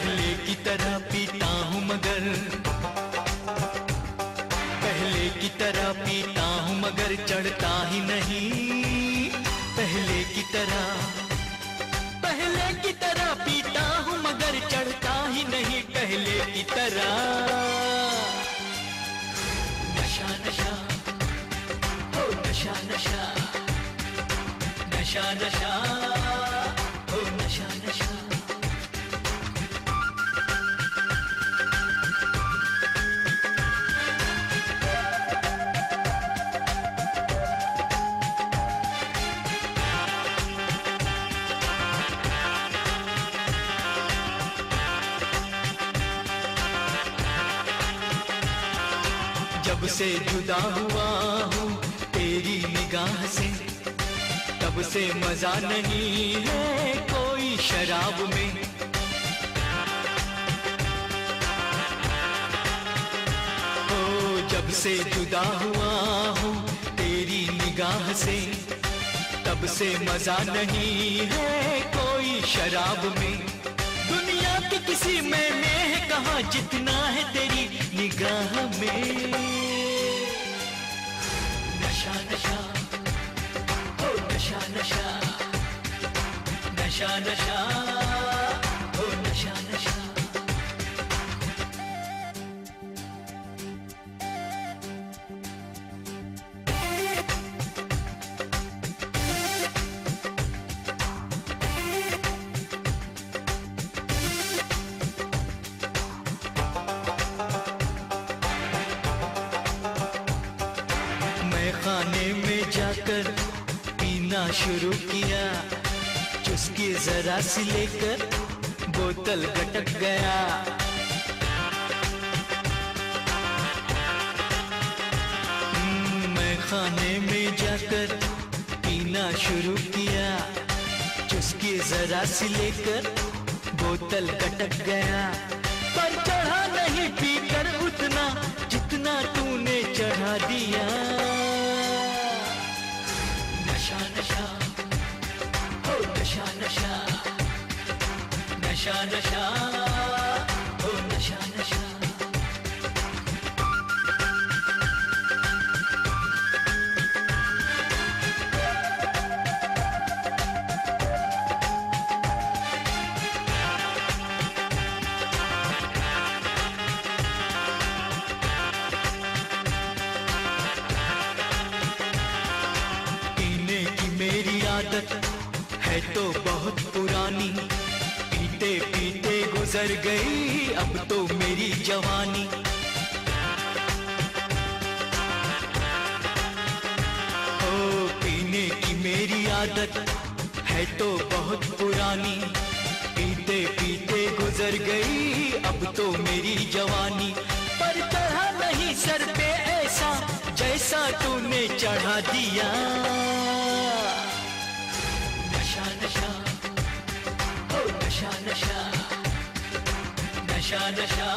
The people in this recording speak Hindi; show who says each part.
Speaker 1: पहले की तरह पीता हूँ मगर, पहले की तरह पीता हूँ मगर चढ़ता ही नहीं। पहले की तरह पीता हूँ मगर चढ़ता ही नहीं। पहले की तरह नशा नशा हो नशा नशा, नशा नशा हो नशा नशा। जब से जुदा हुआ हूँ तेरी निगाह से, तब से मजा नहीं है कोई शराब में। ओ जब से जुदा हुआ हूँ तेरी निगाह से, तब से मजा नहीं है कोई शराब में। दुनिया की किसी में है कहाँ जितना है तेरी निगाह में। नशा नशा हो नशा नशा, नशा नशा हो नशा नशा। खाने में जाकर पीना शुरू किया, चुस्की जरा सी लेकर बोतल गटक गया। मैं खाने में जाकर पीना शुरू किया, चुस्की जरा सी लेकर बोतल गटक गया। पर चढ़ा नहीं पीकर उतना जितना तूने चढ़ा दिया। नशा नशा हो नशा नशा, नशा नशा हो नशा नशा। मेरी आदत है तो बहुत पुरानी, पीते पीते गुजर गई अब तो मेरी जवानी। ओ पीने की मेरी आदत है तो बहुत पुरानी, पीते पीते गुजर गई अब तो मेरी जवानी। पर चढ़ा नहीं सर पे ऐसा जैसा तूने चढ़ा दिया। नशा नशा हो नशा नशा, नशा नशा